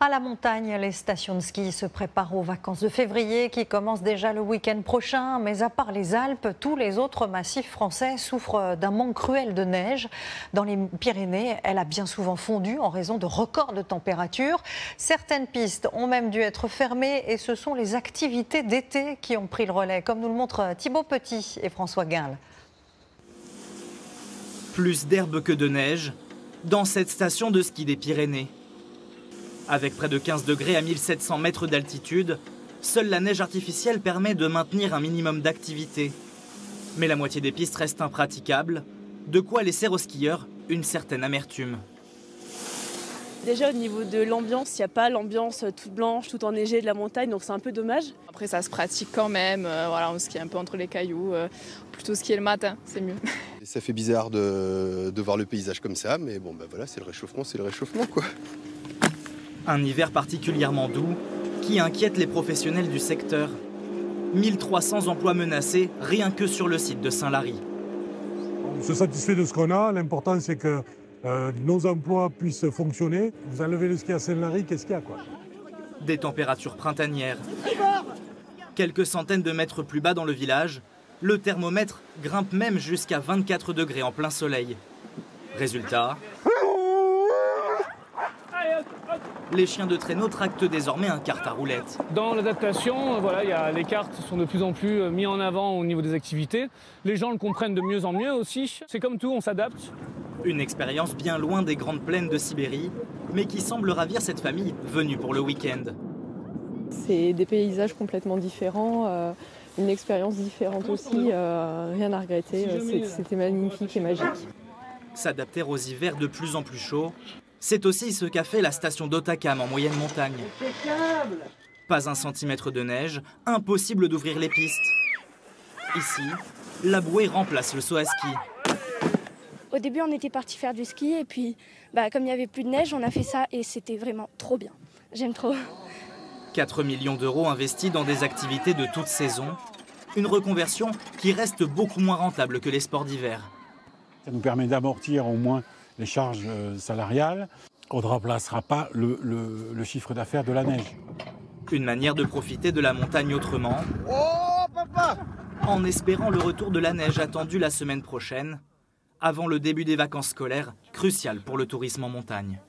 À la montagne, les stations de ski se préparent aux vacances de février qui commencent déjà le week-end prochain. Mais à part les Alpes, tous les autres massifs français souffrent d'un manque cruel de neige. Dans les Pyrénées, elle a bien souvent fondu en raison de records de température. Certaines pistes ont même dû être fermées et ce sont les activités d'été qui ont pris le relais, comme nous le montrent Thibaut Petit et François Guinle. Plus d'herbe que de neige dans cette station de ski des Pyrénées. Avec près de 15 degrés à 1700 mètres d'altitude, seule la neige artificielle permet de maintenir un minimum d'activité. Mais la moitié des pistes restent impraticables, de quoi laisser aux skieurs une certaine amertume. Déjà au niveau de l'ambiance, il n'y a pas l'ambiance toute blanche, toute enneigée de la montagne, donc c'est un peu dommage. Après ça se pratique quand même, voilà, on skie un peu entre les cailloux, plutôt skier le matin, c'est mieux. Et ça fait bizarre de voir le paysage comme ça, mais bon bah voilà, c'est le réchauffement quoi. Un hiver particulièrement doux qui inquiète les professionnels du secteur. 1300 emplois menacés rien que sur le site de Saint-Lary. On se satisfait de ce qu'on a, l'important c'est que nos emplois puissent fonctionner. Vous enlevez le ski à Saint-Lary, qu'est-ce qu'il y a quoi? Des températures printanières. Quelques centaines de mètres plus bas dans le village, le thermomètre grimpe même jusqu'à 24 degrés en plein soleil. Résultat, les chiens de traîneau tractent désormais un kart à roulettes. Dans l'adaptation, voilà, les karts sont de plus en plus mis en avant au niveau des activités. Les gens le comprennent de mieux en mieux aussi. C'est comme tout, on s'adapte. Une expérience bien loin des grandes plaines de Sibérie, mais qui semble ravir cette famille venue pour le week-end. C'est des paysages complètement différents, une expérience différente aussi, rien à regretter, c'était magnifique et magique. S'adapter aux hivers de plus en plus chauds, c'est aussi ce qu'a fait la station d'Otakam en moyenne montagne. Pas un centimètre de neige, impossible d'ouvrir les pistes. Ici, la bouée remplace le saut à ski. Au début, on était parti faire du ski et puis comme il n'y avait plus de neige, on a fait ça et c'était vraiment trop bien. J'aime trop. 4 millions d'euros investis dans des activités de toute saison. Une reconversion qui reste beaucoup moins rentable que les sports d'hiver. Ça nous permet d'amortir au moins les charges salariales. On ne remplacera pas le chiffre d'affaires de la neige. Une manière de profiter de la montagne autrement. Oh papa! En espérant le retour de la neige attendu la semaine prochaine, avant le début des vacances scolaires, crucial pour le tourisme en montagne.